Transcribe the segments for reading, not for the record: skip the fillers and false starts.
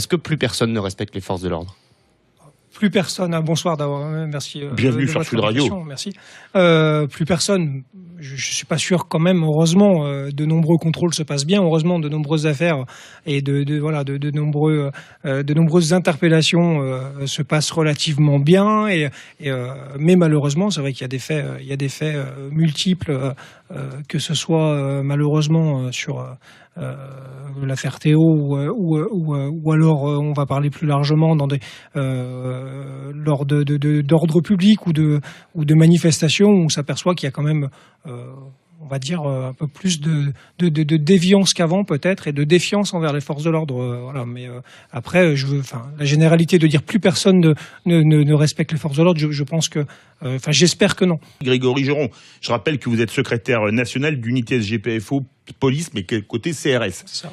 est-ce que plus personne ne respecte les forces de l'ordre ? Plus personne. Bonsoir d'avoir. Merci. Bienvenue sur Sud Radio. Merci. Plus personne. Je suis pas sûr quand même. Heureusement, de nombreux contrôles se passent bien. Heureusement, de nombreuses affaires et de nombreuses interpellations se passent relativement bien. Mais malheureusement, c'est vrai qu'il y a des faits multiples, que ce soit malheureusement sur l'affaire Théo ou alors on va parler plus largement dans des lors d'ordre public ou de manifestations où on s'aperçoit qu'il y a quand même on va dire un peu plus de déviance qu'avant peut-être et de défiance envers les forces de l'ordre. Voilà. Mais après, la généralité de dire plus personne ne respecte les forces de l'ordre, je pense que, j'espère que non. Grégory Joron, je rappelle que vous êtes secrétaire national d'unité SGPFO police, mais côté CRS. C'est ça.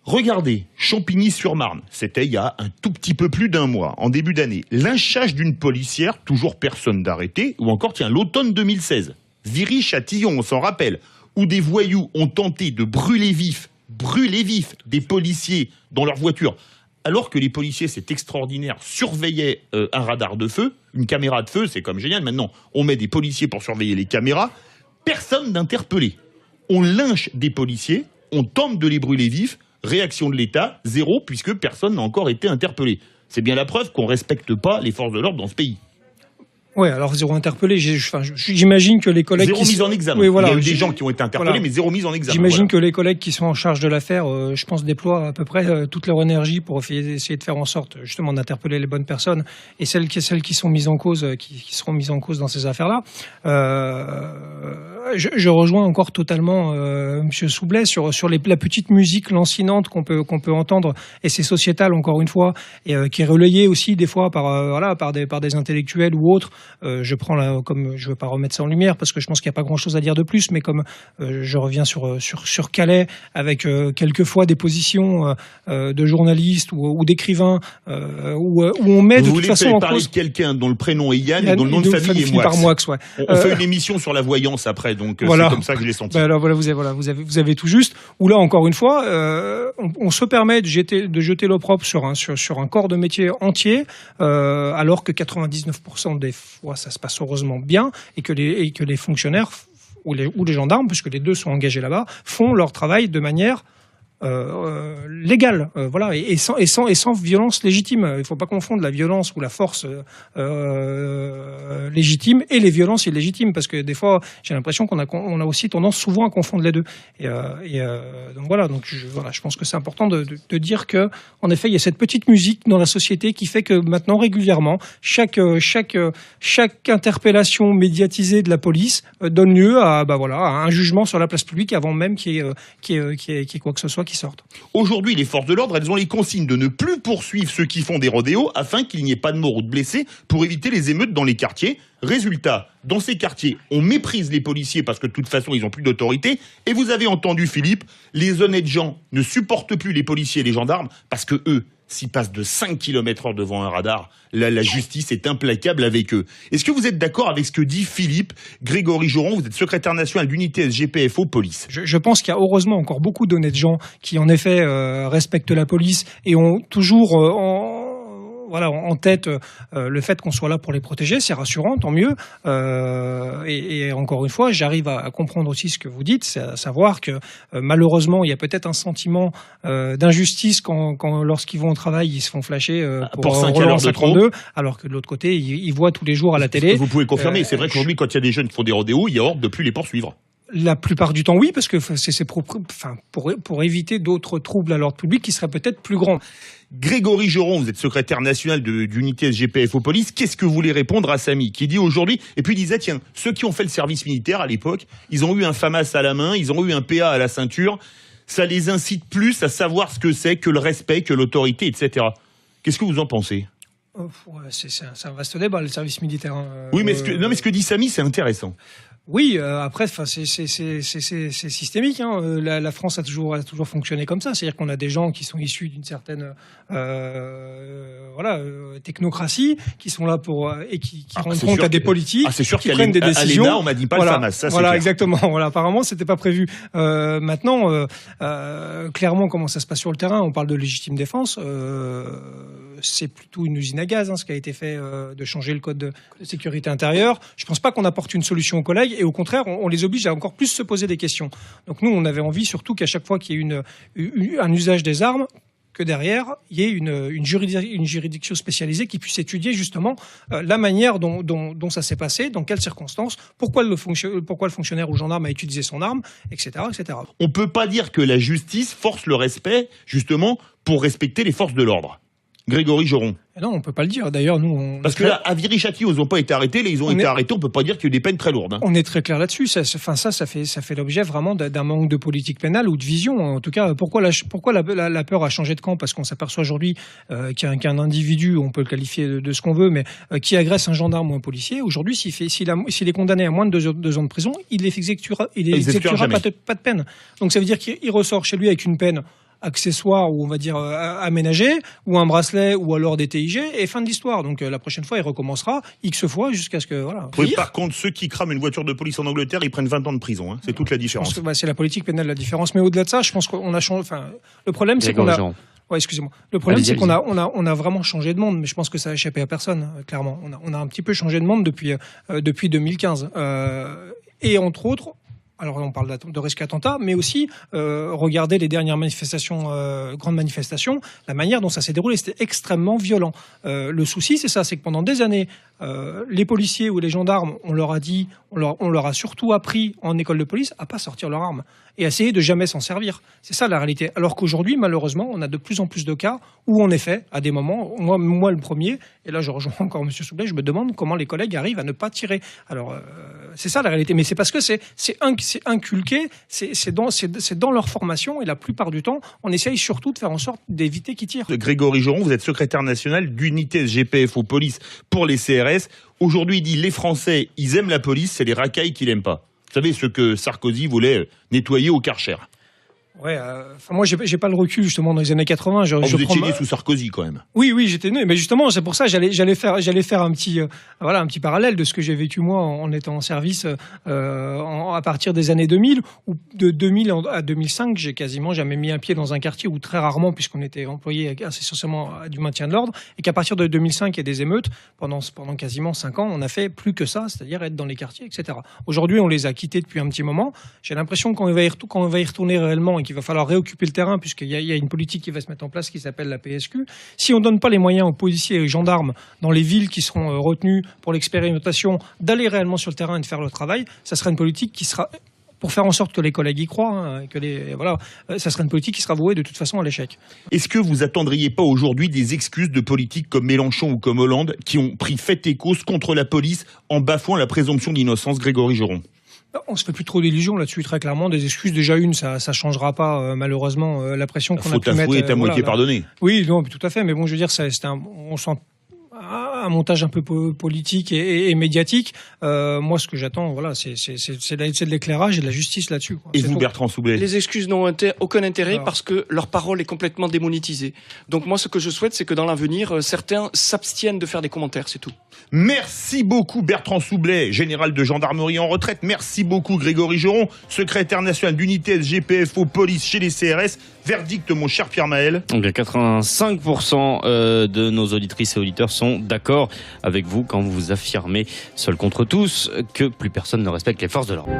Regardez, Champigny-sur-Marne, c'était il y a un tout petit peu plus d'un mois, en début d'année. Lynchage d'une policière, toujours personne d'arrêté, ou encore, l'automne 2016. Viry-Châtillon, on s'en rappelle, où des voyous ont tenté de brûler vifs des policiers dans leur voiture, alors que les policiers, c'est extraordinaire, surveillaient un radar de feu, une caméra de feu, c'est comme génial. Maintenant, on met des policiers pour surveiller les caméras, personne d'interpellé. On lynche des policiers, on tente de les brûler vifs, réaction de l'État, zéro, puisque personne n'a encore été interpellé. C'est bien la preuve qu'on ne respecte pas les forces de l'ordre dans ce pays. Oui, alors zéro interpellé. J'imagine que les collègues zéro mise en examen. Oui, voilà. Il y a eu des gens qui ont été interpellés, mais zéro mise en examen. J'imagine que les collègues qui sont en charge de l'affaire, je pense, déploient à peu près toute leur énergie pour essayer de faire en sorte justement d'interpeller les bonnes personnes et celles qui sont mises en cause, qui seront mises en cause dans ces affaires-là. Je rejoins encore totalement Monsieur Soublet sur la petite musique lancinante qu'on peut entendre, et c'est sociétal encore une fois, et qui est relayée aussi des fois par des intellectuels ou autres. Je prends là, comme je veux pas remettre ça en lumière parce que je pense qu'il n'y a pas grand chose à dire de plus, mais comme je reviens sur Calais avec quelquefois des positions de journalistes ou d'écrivains où on met de toute façon en cause. Vous voulez parler de quelqu'un dont le prénom est Yann et dont le nom de famille est Moix. Ouais. On fait une émission sur la voyance après, donc voilà. C'est comme ça que je l'ai senti. Alors vous avez tout juste. Où là encore une fois, on se permet de jeter l'opprobre sur un corps de métier entier, alors que 99% des fois ça se passe heureusement bien et que les fonctionnaires ou les gendarmes, puisque les deux sont engagés là-bas, font leur travail de manière légale, voilà, et sans violence légitime. Il ne faut pas confondre la violence ou la force légitime et les violences illégitimes, parce que des fois, j'ai l'impression qu'on a aussi tendance souvent à confondre les deux. Donc voilà, je pense que c'est important de dire que, en effet, il y a cette petite musique dans la société qui fait que maintenant régulièrement, chaque interpellation médiatisée de la police donne lieu à un jugement sur la place publique avant même qu'il y ait quoi que ce soit qui sortent. Aujourd'hui, les forces de l'ordre, elles ont les consignes de ne plus poursuivre ceux qui font des rodéos afin qu'il n'y ait pas de morts ou de blessés pour éviter les émeutes dans les quartiers. Résultat, dans ces quartiers, on méprise les policiers parce que de toute façon, ils n'ont plus d'autorité. Et vous avez entendu, Philippe, les honnêtes gens ne supportent plus les policiers et les gendarmes parce que eux, s'ils passent de 5 km/h devant un radar, la justice est implacable avec eux. Est-ce que vous êtes d'accord avec ce que dit Philippe Grégory Joron? Vous êtes secrétaire national d'unité SGPFO police. Je pense qu'il y a heureusement encore beaucoup d'honnêtes gens qui, en effet, respectent la police et ont toujours en tête le fait qu'on soit là pour les protéger. C'est rassurant, tant mieux. Et encore une fois, j'arrive à comprendre aussi ce que vous dites, c'est à savoir que malheureusement, il y a peut-être un sentiment d'injustice quand lorsqu'ils vont au travail, ils se font flasher pour 5 Roland à l'heure de 52, alors que de l'autre côté, ils voient tous les jours à la télé. Vous pouvez confirmer, c'est vrai qu'aujourd'hui, quand il y a des jeunes qui font des rodéos, il y a ordre de plus les poursuivre. La plupart du temps, oui, parce que c'est pour éviter d'autres troubles à l'ordre public qui seraient peut-être plus grands. Grégory Joron, vous êtes secrétaire national d'unité SGPFO police. Qu'est-ce que vous voulez répondre à Samy qui dit aujourd'hui, et puis il disait, tiens, ceux qui ont fait le service militaire à l'époque, ils ont eu un FAMAS à la main, ils ont eu un PA à la ceinture, ça les incite plus à savoir ce que c'est que le respect, que l'autorité, etc. Qu'est-ce que vous en pensez ? C'est un vaste débat, le service militaire. Oui, mais ce que dit Samy, c'est intéressant. Oui, après, c'est systémique. Hein. La France a toujours fonctionné comme ça. C'est-à-dire qu'on a des gens qui sont issus d'une certaine technocratie, qui sont là pour et qui rendent compte à des politiques, qui prennent des décisions. À l'ENA, on m'a dit pas le FAMAS. Ça, voilà, exactement. Voilà, apparemment, c'était pas prévu. Maintenant, clairement, comment ça se passe sur le terrain ? On parle de légitime défense. C'est plutôt une usine à gaz, ce qui a été fait, de changer le code de sécurité intérieure. Je pense pas qu'on apporte une solution aux collègues. Et au contraire, on les oblige à encore plus se poser des questions. Donc nous, on avait envie surtout qu'à chaque fois qu'il y ait un usage des armes, que derrière, il y ait une juridiction spécialisée qui puisse étudier justement la manière dont ça s'est passé, dans quelles circonstances, pourquoi le fonctionnaire ou gendarme a utilisé son arme, etc., etc. On ne peut pas dire que la justice force le respect, justement, pour respecter les forces de l'ordre. Grégory Joron. Non, on peut pas le dire. D'ailleurs, nous, parce que là, à Viry-Châtillon, ils n'ont pas été arrêtés. Là, ils ont été arrêtés. On peut pas dire qu'il y a eu des peines très lourdes. Hein. On est très clair là-dessus. Ça fait l'objet vraiment d'un manque de politique pénale ou de vision. En tout cas, pourquoi la peur a changé de camp ? Parce qu'on s'aperçoit aujourd'hui qu'un individu, on peut le qualifier de ce qu'on veut, mais qui agresse un gendarme ou un policier, aujourd'hui, s'il est condamné à moins de 2 ans de prison, il exécutera pas de peine. Donc ça veut dire qu'il ressort chez lui avec une peine accessoire ou on va dire aménagé, ou un bracelet, ou alors des TIG, et fin de l'histoire. Donc la prochaine fois, il recommencera X fois jusqu'à ce que... Voilà. Oui, par contre, ceux qui crament une voiture de police en Angleterre, ils prennent 20 ans de prison. Hein. C'est toute la différence. C'est la politique pénale la différence. Mais au-delà de ça, je pense qu'on a changé... Enfin, le problème, c'est qu'on a... Ouais, excusez-moi. Le problème, c'est qu'on a vraiment changé de monde, mais je pense que ça a échappé à personne, clairement. On a un petit peu changé de monde depuis 2015. Et entre autres... Alors on parle de risque attentat, mais aussi regardez les dernières grandes manifestations, la manière dont ça s'est déroulé, c'était extrêmement violent. Le souci, c'est ça, c'est que pendant des années, les policiers ou les gendarmes, on leur a surtout appris en école de police à pas sortir leur arme et à essayer de jamais s'en servir. C'est ça la réalité. Alors qu'aujourd'hui, malheureusement, on a de plus en plus de cas où, en effet, à des moments, moi le premier, et là je rejoins encore M. Soublet, je me demande comment les collègues arrivent à ne pas tirer. Alors c'est ça la réalité, mais c'est parce que c'est inculqué, c'est dans leur formation, et la plupart du temps, on essaye surtout de faire en sorte d'éviter qu'ils tirent. Grégory Joron, vous êtes secrétaire national d'unité SGPF police pour les CRS. Aujourd'hui, il dit les Français, ils aiment la police, c'est les racailles qui l'aiment pas. Vous savez, ce que Sarkozy voulait nettoyer au Karcher. Ouais, moi j'ai pas le recul justement dans les années 80. Vous étiez né sous Sarkozy quand même. Oui, j'étais né, mais justement c'est pour ça j'allais faire un petit parallèle de ce que j'ai vécu moi en étant en service à partir des années 2000, où de 2000 à 2005 j'ai quasiment jamais mis un pied dans un quartier, ou très rarement puisqu'on était employé essentiellement à du maintien de l'ordre, et qu'à partir de 2005 il y a des émeutes pendant quasiment 5 ans, on a fait plus que ça, c'est-à-dire être dans les quartiers, etc. Aujourd'hui on les a quittés depuis un petit moment. J'ai l'impression qu'on va y retourner réellement, qu'il va falloir réoccuper le terrain, puisqu'il y a une politique qui va se mettre en place qui s'appelle la PSQ. Si on ne donne pas les moyens aux policiers et aux gendarmes dans les villes qui seront retenues pour l'expérimentation d'aller réellement sur le terrain et de faire le travail, ça sera une politique qui sera, pour faire en sorte que les collègues y croient, ça sera une politique qui sera vouée de toute façon à l'échec. Est-ce que vous attendriez pas aujourd'hui des excuses de politiques comme Mélenchon ou comme Hollande qui ont pris fait et cause contre la police en bafouant la présomption d'innocence, Grégory Joron ? On se fait plus trop d'illusions là-dessus, très clairement. Des excuses, déjà ça changera pas, malheureusement, la pression qu'on a pu mettre. Faute est à moitié pardonnée. Oui, non, tout à fait. Mais bon, je veux dire, on sent un montage un peu politique et médiatique. Moi, ce que j'attends, c'est de l'éclairage et de la justice là-dessus, quoi. Et vous, Bertrand Soublet ? Les excuses n'ont aucun intérêt parce que leur parole est complètement démonétisée. Donc moi, ce que je souhaite, c'est que dans l'avenir, certains s'abstiennent de faire des commentaires, c'est tout. Merci beaucoup Bertrand Soublet, général de gendarmerie en retraite. Merci beaucoup Grégory Joron, secrétaire national d'unité SGPF police chez les CRS. Verdict, mon cher Pierre Maël. 85% de nos auditrices et auditeurs sont d'accord avec vous quand vous affirmez, seul contre tous, que plus personne ne respecte les forces de l'ordre.